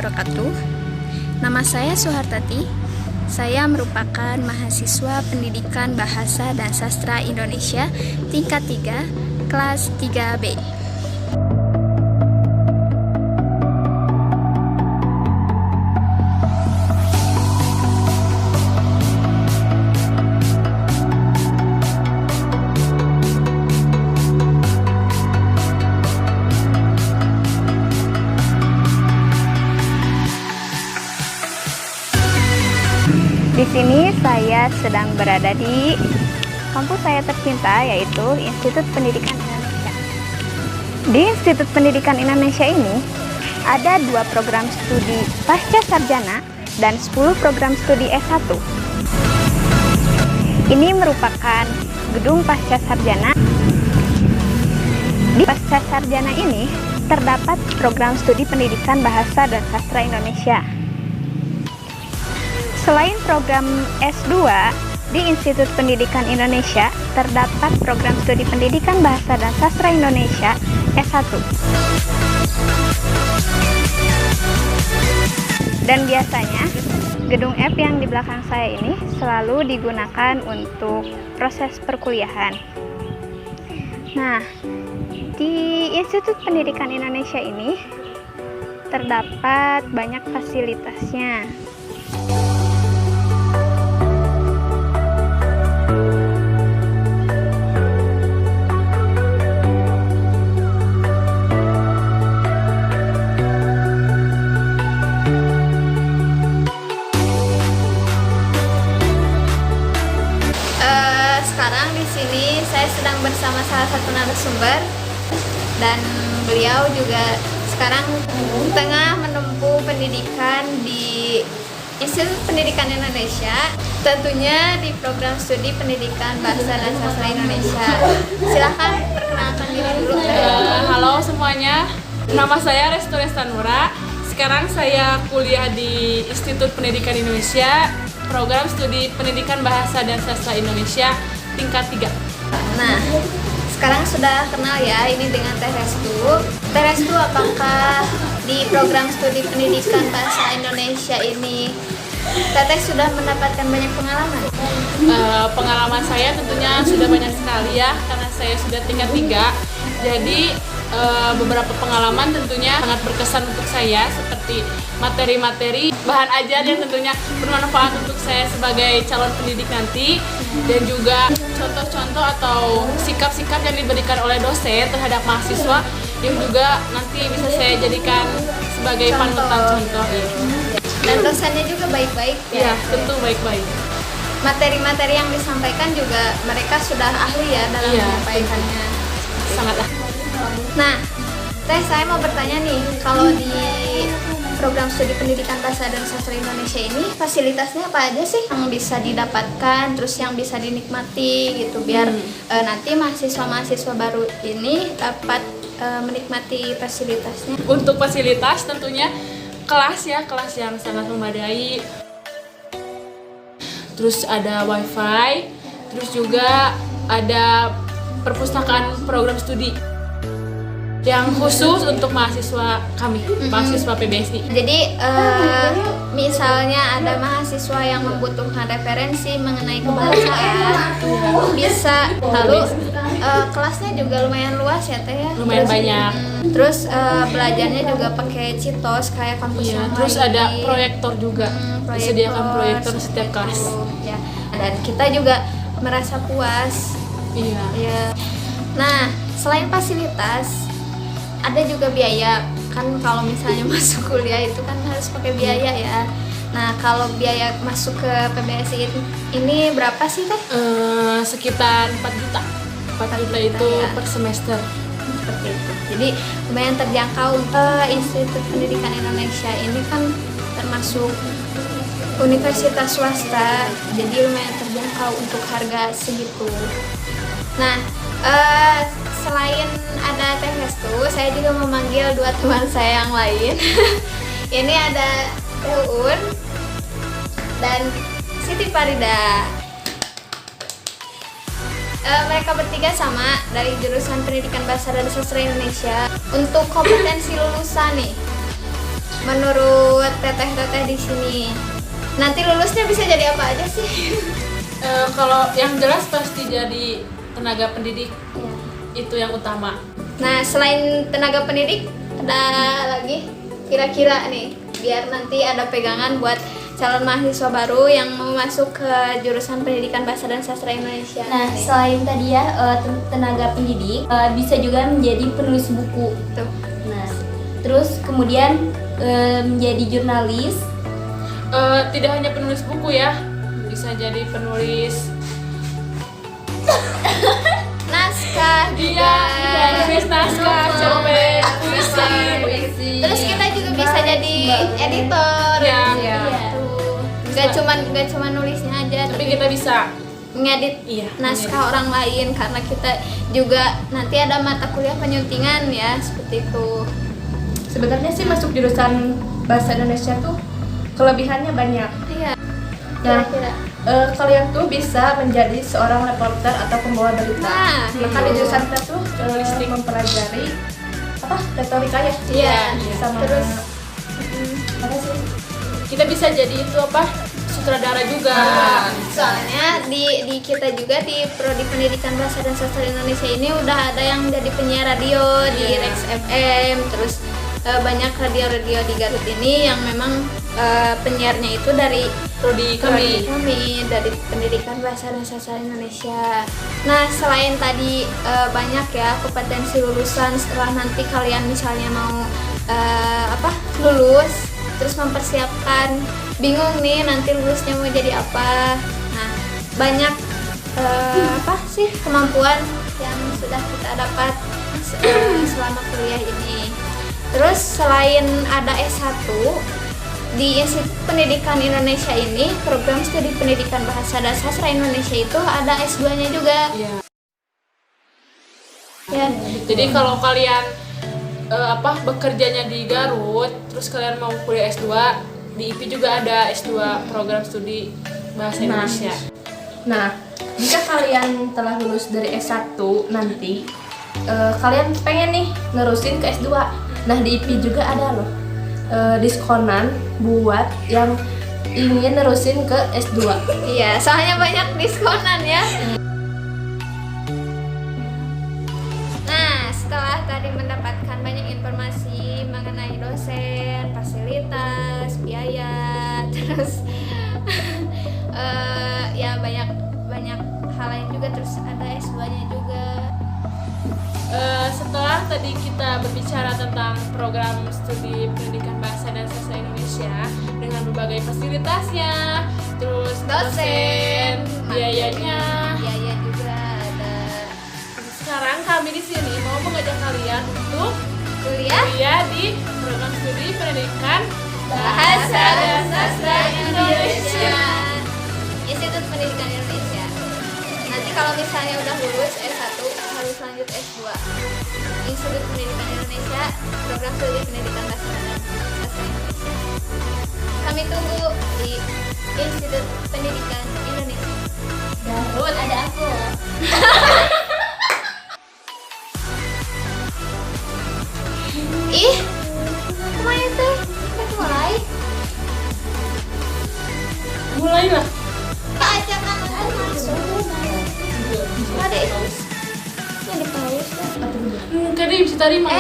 wabarakatuh. Nama saya Suhartati. Saya merupakan mahasiswa Pendidikan Bahasa dan Sastra Indonesia tingkat 3, kelas 3B. Di sini saya sedang berada di kampus saya tercinta, yaitu Institut Pendidikan Indonesia. Di Institut Pendidikan Indonesia ini ada 2 program studi pasca sarjana dan 10 program studi S1. Ini merupakan gedung pasca sarjana. Di pasca sarjana ini terdapat program studi Pendidikan Bahasa dan Sastra Indonesia. Selain program S2, di Institut Pendidikan Indonesia terdapat program studi Pendidikan Bahasa dan Sastra Indonesia S1. Dan biasanya, gedung F yang di belakang saya ini selalu digunakan untuk proses perkuliahan. Nah, di Institut Pendidikan Indonesia ini terdapat banyak fasilitasnya. Sekarang di sini saya sedang bersama salah satu narasumber dan beliau juga sekarang tengah menempuh pendidikan di Institut Pendidikan Indonesia, tentunya di program studi Pendidikan Bahasa dan Sastra Indonesia. Silahkan perkenalkan diri dulu. Halo semuanya, nama saya Restu Restanura. Sekarang saya kuliah di Institut Pendidikan Indonesia, program studi Pendidikan Bahasa dan Sastra Indonesia tingkat 3. Nah, sekarang sudah kenal ya ini dengan Teh Restu. Teh Restu, apakah di program studi Pendidikan Bahasa Indonesia ini Teteh sudah mendapatkan banyak pengalaman? Pengalaman saya tentunya sudah banyak sekali ya, karena saya sudah tingkat 3. Jadi beberapa pengalaman tentunya sangat berkesan untuk saya, seperti materi-materi bahan ajar yang tentunya bermanfaat untuk saya sebagai calon pendidik nanti, dan juga contoh-contoh atau sikap-sikap yang diberikan oleh dosen terhadap mahasiswa yang juga nanti bisa saya jadikan sebagai panutan contoh. Dan dosennya juga baik-baik ya? Tentu baik-baik. Materi-materi yang disampaikan juga mereka sudah ahli ya dalam menyampaikannya. Sangat ahli. Nah, Teh, saya mau bertanya nih, kalau di program studi Pendidikan Bahasa dan Sastra Indonesia ini fasilitasnya apa aja sih yang bisa didapatkan, terus yang bisa dinikmati gitu, biar nanti mahasiswa-mahasiswa baru ini dapat menikmati fasilitasnya? Untuk fasilitas tentunya kelas yang sangat memadai, terus ada wifi, terus juga ada perpustakaan program studi yang khusus untuk mahasiswa kami, mahasiswa PBSI. Jadi misalnya ada mahasiswa yang membutuhkan referensi mengenai kebahasaan, bisa. Lalu kelasnya juga lumayan luas ya Teh ya? Lumayan banyak. Terus belajarnya juga pakai Citos kayak kampus yang terus lain. ada proyektor juga, disediakan proyektor setiap kelas. Ya. Dan kita juga merasa puas. Iya. Nah, selain fasilitas, ada juga biaya. Kan kalau misalnya masuk kuliah itu kan harus pakai biaya ya. Nah, kalau biaya masuk ke PBSI ini berapa sih Teh? Sekitar 4 juta. 4 juta itu ya, per semester. Seperti itu. Jadi lumayan terjangkau. Institut Pendidikan Indonesia ini kan termasuk universitas swasta, jadi lumayan terjangkau untuk harga segitu. Nah, selain ada Teh Restu, saya juga memanggil 2 teman saya yang lain. Ini ada Teh Uun dan Siti Farida. Mereka bertiga sama dari jurusan Pendidikan Bahasa dan Sastra Indonesia. Untuk kompetensi lulusan nih, menurut teteh-teteh di sini. Nanti lulusnya bisa jadi apa aja sih? Kalau yang jelas pasti jadi tenaga pendidik, Ya. itu yang utama. Nah, selain tenaga pendidik, ada lagi kira-kira nih, biar nanti ada pegangan buat calon mahasiswa baru yang mau masuk ke jurusan Pendidikan Bahasa dan Sastra Indonesia. Nah, selain tadi ya tenaga pendidik, bisa juga menjadi penulis buku. Tuh. Nah, terus kemudian menjadi jurnalis. Tidak hanya penulis buku ya, bisa jadi penulis Naskah juga. penulis naskah, cerpen, puisi. Terus kita juga bisa jadi editor. Ya. Iya. Tuh. Gak cuman nulisnya aja, Tapi kita bisa ngedit Iya, naskah orang lain, karena kita juga nanti ada mata kuliah penyuntingan ya, seperti itu. Sebenarnya sih masuk jurusan bahasa Indonesia tuh kelebihannya banyak. Iya. Nah, Kira-kira. kalian tuh bisa menjadi seorang reporter atau pembawa berita. Nah, Maka di jurusan kita tuh Jurnalistik. mempelajari apa retorika ya? Iya. Sama Terus apa sih? kita bisa jadi itu apa, sutradara juga. soalnya di kita juga di Prodi Pendidikan Bahasa dan Sastra Indonesia ini udah ada yang jadi penyiar radio di Iya. Rex FM, terus banyak radio-radio di Garut ini yang memang penyiarnya itu dari Prodi prodi kami. kami dari Pendidikan Bahasa dan Sastra Indonesia. Nah, selain tadi banyak ya kompetensi lulusan setelah nanti kalian misalnya mau lulus, terus mempersiapkan, bingung nih nanti lulusnya mau jadi apa. Nah, banyak apa sih kemampuan yang sudah kita dapat selama kuliah ini. Terus selain ada S1 di Institut Pendidikan Indonesia ini, program studi pendidikan bahasa dan sastra Indonesia itu ada S2-nya juga. Iya. Ya. Jadi kalau kalian bekerjanya di Garut, terus kalian mau kuliah S2, di IP juga ada S2 program studi bahasa Indonesia. Nah, jika kalian telah lulus dari S1 nanti, kalian pengen nih nerusin ke S2. Nah, di IP juga ada loh diskonan buat yang ingin nerusin ke S2. Iya, soalnya banyak diskonan ya. Nah, setelah tadi mendapatkan banyak informasi mengenai dosen, fasilitas, biaya, terus ya banyak hal lain juga, terus ada S2-nya juga. Setelah tadi kita berbicara tentang program studi pendidikan bahasa dan sastra Indonesia dengan berbagai fasilitasnya, terus dosen, biayanya. Biaya juga ada. Sekarang kami di sini mau mengajak kalian untuk Kuliah di program studi pendidikan Bahasa dan Sastra Indonesia, Institut Pendidikan Indonesia. Nanti kalau misalnya udah lulus S1 harus lanjut S2. Institut Pendidikan Indonesia, program studi pendidikan bahasa dan sastra Indonesia. Kami tunggu di Institut Pendidikan Indonesia. Garut ada aku. Ih, kemana teh? Kita mulai. Mulailah. Aja kan masuk. Ada itu. Yang di paus kan? Kadang bisa terima.